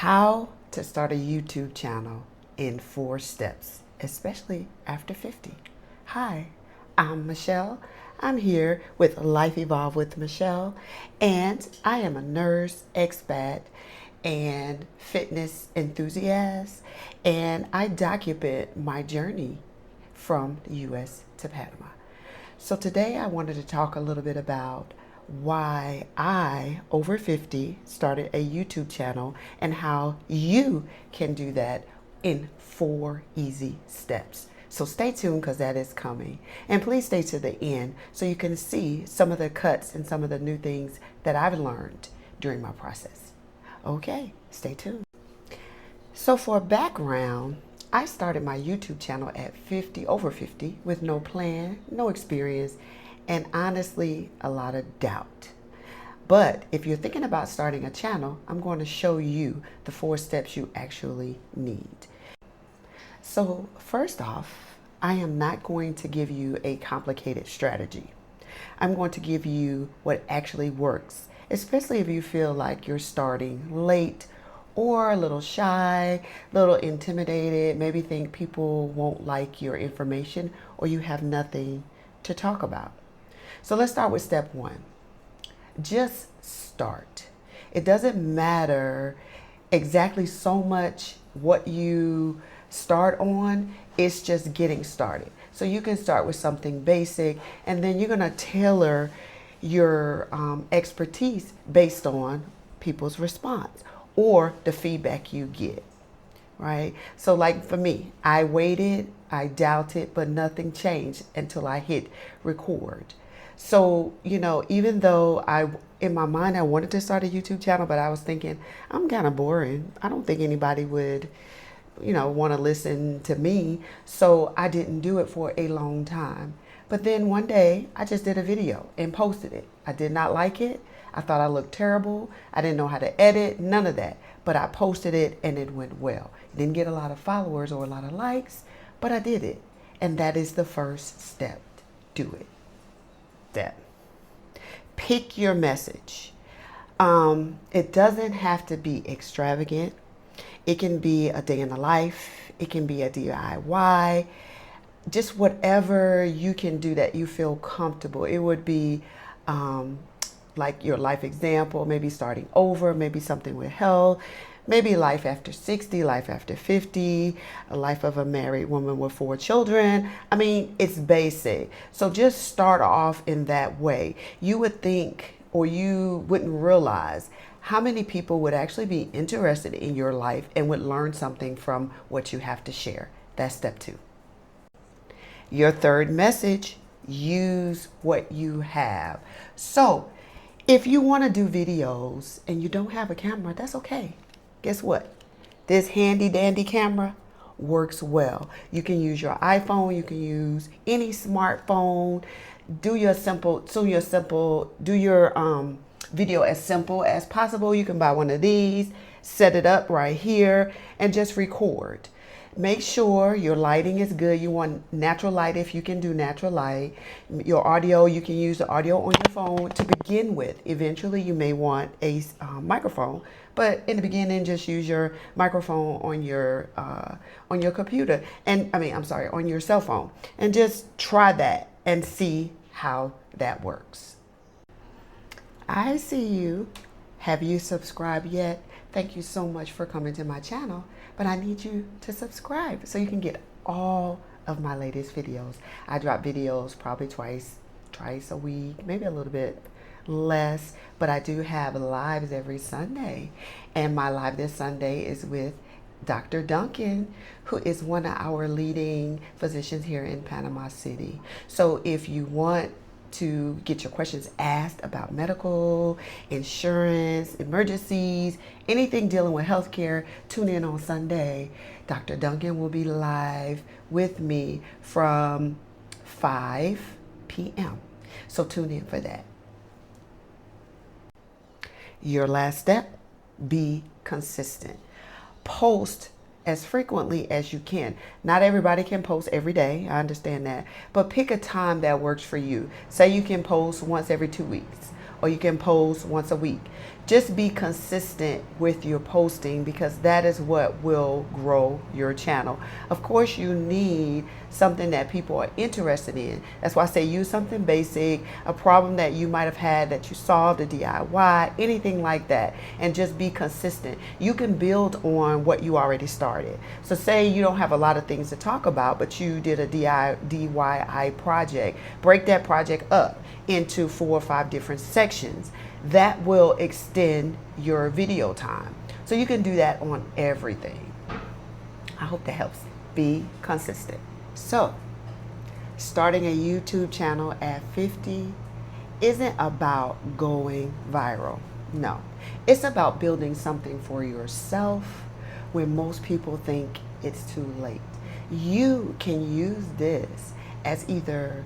How to start a YouTube channel in 4 steps, especially after 50. Hi, I'm Michelle. I'm here with Life Evolve with Michelle, and I am a nurse, expat, and fitness enthusiast, and I document my journey from the US to Panama. So today I wanted to talk a little bit about why I, over 50, started a YouTube channel and how you can do that in 4 easy steps. So stay tuned because that is coming. And please stay to the end so you can see some of the cuts and some of the new things that I've learned during my process. Okay, stay tuned. So for background, I started my YouTube channel at 50, over 50, with no plan, no experience, and honestly, a lot of doubt. But if you're thinking about starting a channel, I'm going to show you the 4 steps you actually need. So first off, I am not going to give you a complicated strategy. I'm going to give you what actually works, especially if you feel like you're starting late or a little shy, a little intimidated, maybe think people won't like your information or you have nothing to talk about. So let's start with step 1. Just start. It doesn't matter exactly so much what you start on, it's just getting started. So you can start with something basic and then you're going to tailor your expertise based on people's response or the feedback you get, right? So like for me, I waited, I doubted, but nothing changed until I hit record. So, even though in my mind, I wanted to start a YouTube channel, but I was thinking, I'm kind of boring. I don't think anybody would, want to listen to me. So I didn't do it for a long time. But then one day I just did a video and posted it. I did not like it. I thought I looked terrible. I didn't know how to edit, none of that. But I posted it and it went well. Didn't get a lot of followers or a lot of likes, but I did it. And that is the first step. Do it. Step. Pick your message. It doesn't have to be extravagant. It can be a day in the life. It can be a DIY. Just whatever you can do that you feel comfortable. It would be like your life example, maybe starting over, maybe something with health, maybe life after 60, life after 50, a life of a married woman with 4 children. I mean, it's basic. So just start off in that way. You would think, or you wouldn't realize how many people would actually be interested in your life and would learn something from what you have to share. That's step 2. Your third message, use what you have. So if you want to do videos and you don't have a camera, that's okay. Guess what? This handy dandy camera works well. You can use your iPhone, you can use any smartphone. Do your video as simple as possible. You can buy one of these, set it up right here, and just record. Make sure your lighting is good. You want natural light if you can do natural light. Your audio, you can use the audio on your phone to begin with. Eventually, you may want a microphone, but in the beginning, just use your microphone on your computer, on your cell phone, and just try that and see how that works. I see you. Have you subscribed yet? Thank you so much for coming to my channel, but I need you to subscribe so you can get all of my latest videos. I drop videos probably twice a week, maybe a little bit less, but I do have lives every Sunday. And my live this Sunday is with Dr. Duncan, who is one of our leading physicians here in Panama City. So if you want to get your questions asked about medical, insurance, emergencies, anything dealing with healthcare, tune in on Sunday. Dr. Duncan will be live with me from 5 p.m. So tune in for that. Your last step, be consistent. Post as frequently as you can. Not everybody can post every day. I understand that. But pick a time that works for you. Say you can post once every 2 weeks or you can post once a week. just be consistent with your posting, because that is what will grow your channel. Of course, you need something that people are interested in. That's why I say use something basic, a problem that you might have had that you solved, a DIY, anything like that, and just be consistent. You can build on what you already started. So say you don't have a lot of things to talk about, but you did a DIY project. Break that project up into 4 or 5 different sections. That will extend your video time. So you can do that on everything. I hope that helps. Be consistent. So, starting a YouTube channel at 50 isn't about going viral. No, it's about building something for yourself when most people think it's too late. You can use this as either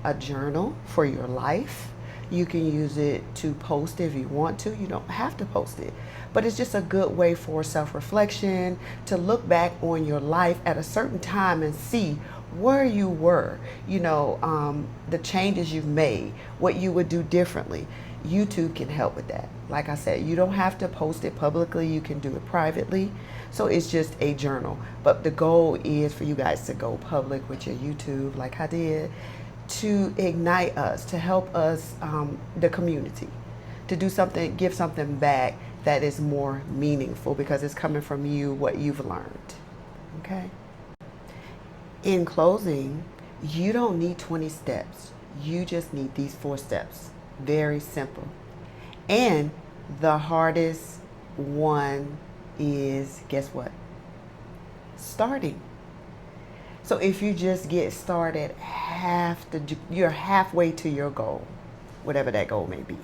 a journal for your life. You can use it to post if you want to. You don't have to post it. But it's just a good way for self-reflection, to look back on your life at a certain time and see where you were, the changes you've made, what you would do differently. YouTube can help with that. Like I said, you don't have to post it publicly. You can do it privately. So it's just a journal. But the goal is for you guys to go public with your YouTube, like I did, to ignite us, to help us, the community, to do something, give something back that is more meaningful, because it's coming from you, what you've learned. Okay? In closing, you don't need 20 steps. You just need these 4 steps. Very simple. And the hardest one is, guess what? Starting. So if you just get started, you're halfway to your goal, whatever that goal may be.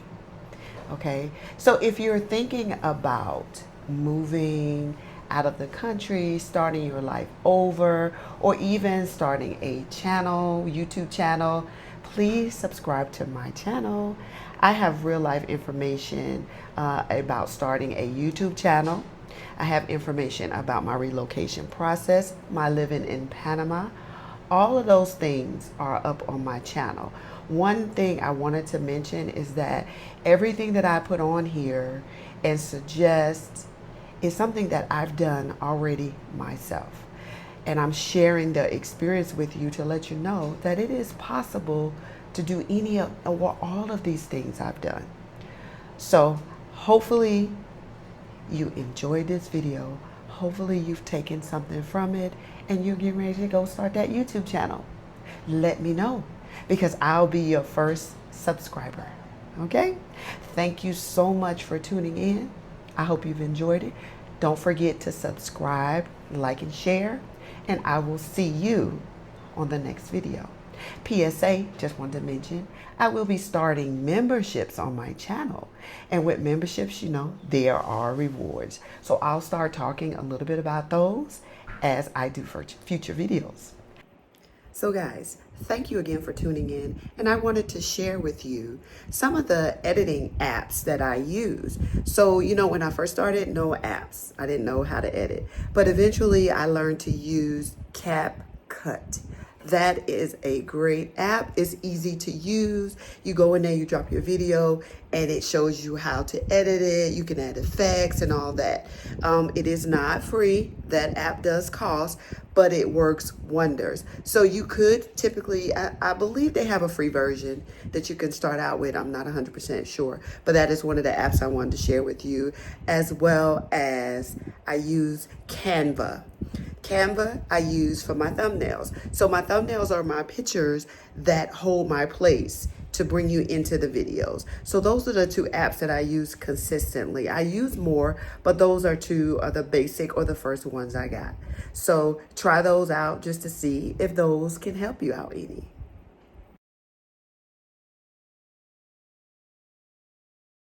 Okay? So if you're thinking about moving out of the country, starting your life over, or even starting a channel, YouTube channel, please subscribe to my channel. I have real life information about starting a YouTube channel. I have information about my relocation process, my living in Panama. All of those things are up on my channel. One thing I wanted to mention is that everything that I put on here and suggest is something that I've done already myself. And I'm sharing the experience with you to let you know that it is possible to do any of all of these things I've done. So hopefully you enjoyed this video. Hopefully you've taken something from it and you're getting ready to go start that YouTube channel. Let me know, because I'll be your first subscriber. Okay? Thank you so much for tuning in. I hope you've enjoyed it. Don't forget to subscribe, like, and share, and I will see you on the next video. PSA, just wanted to mention, I will be starting memberships on my channel. And with memberships, there are rewards. So I'll start talking a little bit about those as I do for future videos. So guys, thank you again for tuning in. And I wanted to share with you some of the editing apps that I use. So, when I first started, no apps. I didn't know how to edit. But eventually I learned to use CapCut. That is a great app. It's easy to use. You go in there, you drop your video, and it shows you how to edit it. You can add effects and all that. It is not free. That app does cost, but it works wonders. So you could typically, I believe they have a free version that you can start out with. I'm not 100% sure, but that is one of the apps I wanted to share with you, as well as I use Canva. Canva I use for my thumbnails. So my thumbnails are my pictures that hold my place to bring you into the videos. So those are the 2 apps that I use consistently. I use more, but those are 2 of the basic or the first ones I got. So try those out just to see if those can help you out any.